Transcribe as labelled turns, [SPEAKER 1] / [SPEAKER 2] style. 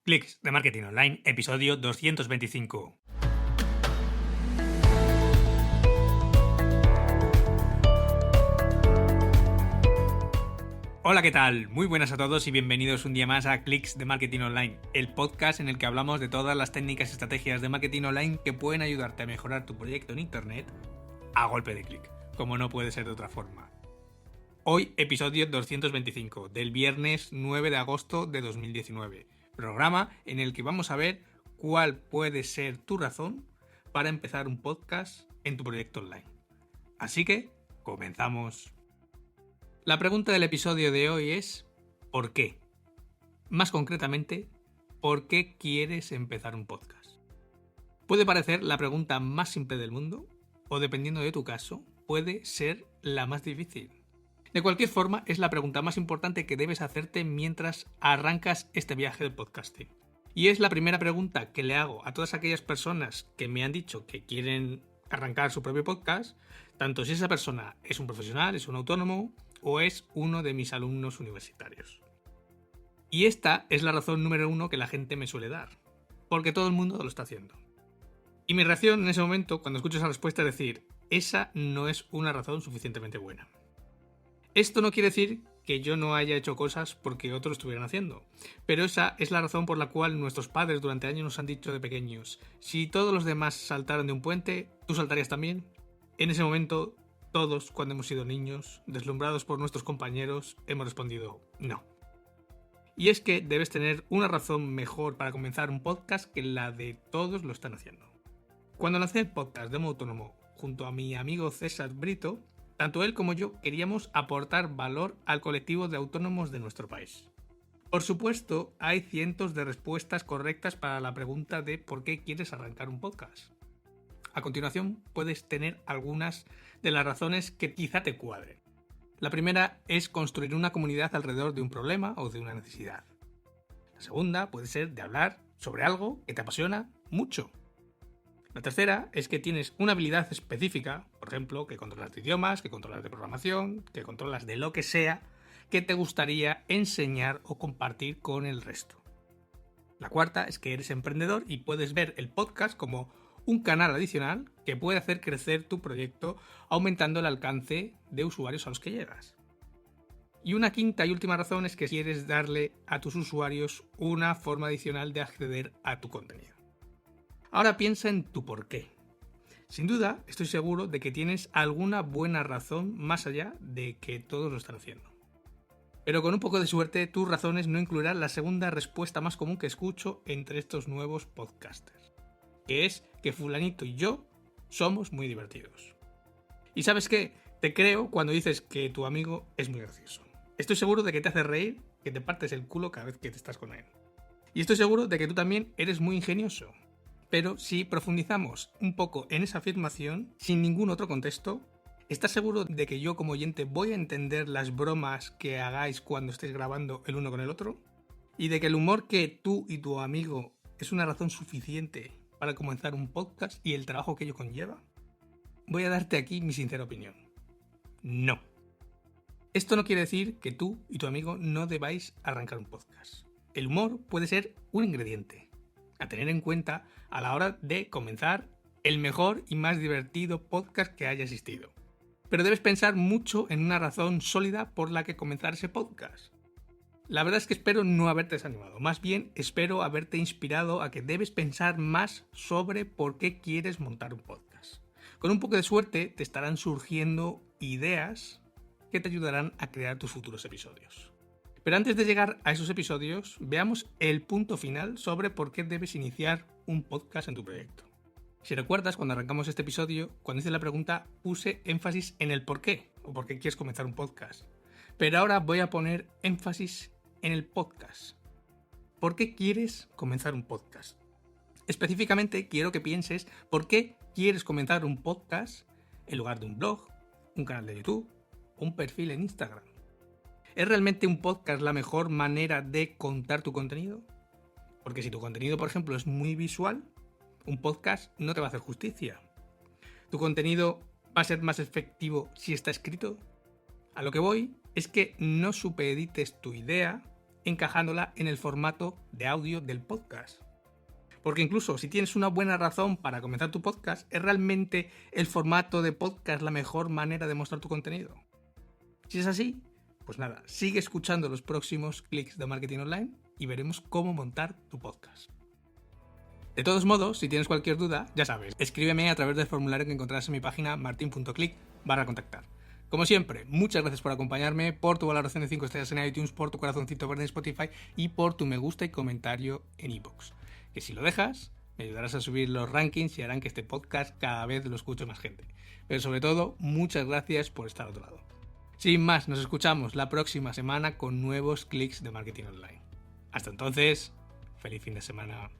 [SPEAKER 1] Clics de Marketing Online, episodio 225. Hola, ¿qué tal? Muy buenas a todos y bienvenidos un día más a Clics de Marketing Online, el podcast en el que hablamos de todas las técnicas y estrategias de marketing online que pueden ayudarte a mejorar tu proyecto en Internet a golpe de clic, como no puede ser de otra forma. Hoy, episodio 225, del viernes 9 de agosto de 2019. Programa en el que vamos a ver cuál puede ser tu razón para empezar un podcast en tu proyecto online. Así que, comenzamos. La pregunta del episodio de hoy es ¿por qué? Más concretamente, ¿por qué quieres empezar un podcast? Puede parecer la pregunta más simple del mundo, o dependiendo de tu caso, puede ser la más difícil. De cualquier forma, es la pregunta más importante que debes hacerte mientras arrancas este viaje del podcasting. Y es la primera pregunta que le hago a todas aquellas personas que me han dicho que quieren arrancar su propio podcast, tanto si esa persona es un profesional, es un autónomo o es uno de mis alumnos universitarios. Y esta es la razón número uno que la gente me suele dar, porque todo el mundo lo está haciendo. Y mi reacción en ese momento, cuando escucho esa respuesta, es decir, esa no es una razón suficientemente buena. Esto no quiere decir que yo no haya hecho cosas porque otros estuvieran haciendo, pero esa es la razón por la cual nuestros padres durante años nos han dicho de pequeños: si todos los demás saltaron de un puente, ¿tú saltarías también? En ese momento, todos, cuando hemos sido niños, deslumbrados por nuestros compañeros, hemos respondido no. Y es que debes tener una razón mejor para comenzar un podcast que la de todos lo están haciendo. Cuando lancé el podcast de modo autónomo junto a mi amigo César Brito, tanto él como yo queríamos aportar valor al colectivo de autónomos de nuestro país. Por supuesto, hay cientos de respuestas correctas para la pregunta de ¿por qué quieres arrancar un podcast? A continuación, puedes tener algunas de las razones que quizá te cuadren. La primera es construir una comunidad alrededor de un problema o de una necesidad. La segunda puede ser de hablar sobre algo que te apasiona mucho. La tercera es que tienes una habilidad específica, por ejemplo, que controlas de idiomas, que controlas de programación, que controlas de lo que sea, que te gustaría enseñar o compartir con el resto. La cuarta es que eres emprendedor y puedes ver el podcast como un canal adicional que puede hacer crecer tu proyecto aumentando el alcance de usuarios a los que llegas. Y una quinta y última razón es que quieres darle a tus usuarios una forma adicional de acceder a tu contenido. Ahora piensa en tu por qué. Sin duda, estoy seguro de que tienes alguna buena razón más allá de que todos lo están haciendo. Pero con un poco de suerte, tus razones no incluirán la segunda respuesta más común que escucho entre estos nuevos podcasters, que es que fulanito y yo somos muy divertidos. ¿Y sabes qué? Te creo cuando dices que tu amigo es muy gracioso. Estoy seguro de que te hace reír, que te partes el culo cada vez que te estás con él. Y estoy seguro de que tú también eres muy ingenioso. Pero si profundizamos un poco en esa afirmación, sin ningún otro contexto, ¿estás seguro de que yo como oyente voy a entender las bromas que hagáis cuando estéis grabando el uno con el otro? ¿Y de que el humor que tú y tu amigo es una razón suficiente para comenzar un podcast y el trabajo que ello conlleva? Voy a darte aquí mi sincera opinión. No. Esto no quiere decir que tú y tu amigo no debáis arrancar un podcast. El humor puede ser un ingrediente a tener en cuenta a la hora de comenzar el mejor y más divertido podcast que haya existido. Pero debes pensar mucho en una razón sólida por la que comenzar ese podcast. La verdad es que espero no haberte desanimado, más bien espero haberte inspirado a que debes pensar más sobre por qué quieres montar un podcast. Con un poco de suerte te estarán surgiendo ideas que te ayudarán a crear tus futuros episodios. Pero antes de llegar a esos episodios, veamos el punto final sobre por qué debes iniciar un podcast en tu proyecto. Si recuerdas, cuando arrancamos este episodio, cuando hice la pregunta, puse énfasis en el por qué, o por qué quieres comenzar un podcast. Pero ahora voy a poner énfasis en el podcast. ¿Por qué quieres comenzar un podcast? Específicamente quiero que pienses por qué quieres comenzar un podcast en lugar de un blog, un canal de YouTube o un perfil en Instagram. ¿Es realmente un podcast la mejor manera de contar tu contenido? Porque si tu contenido, por ejemplo, es muy visual, un podcast no te va a hacer justicia. ¿Tu contenido va a ser más efectivo si está escrito? A lo que voy es que no supedites tu idea encajándola en el formato de audio del podcast. Porque incluso si tienes una buena razón para comenzar tu podcast, ¿es realmente el formato de podcast la mejor manera de mostrar tu contenido? Si es así, pues nada, sigue escuchando los próximos clics de marketing online y veremos cómo montar tu podcast. De todos modos, si tienes cualquier duda, ya sabes, escríbeme a través del formulario que encontrarás en mi página martin.click/contactar. Como siempre, muchas gracias por acompañarme, por tu valoración de 5 estrellas en iTunes, por tu corazoncito verde en Spotify y por tu me gusta y comentario en iVoox. Que si lo dejas, me ayudarás a subir los rankings y harán que este podcast cada vez lo escuche más gente. Pero sobre todo, muchas gracias por estar a otro lado. Sin más, nos escuchamos la próxima semana con nuevos clics de marketing online. Hasta entonces, feliz fin de semana.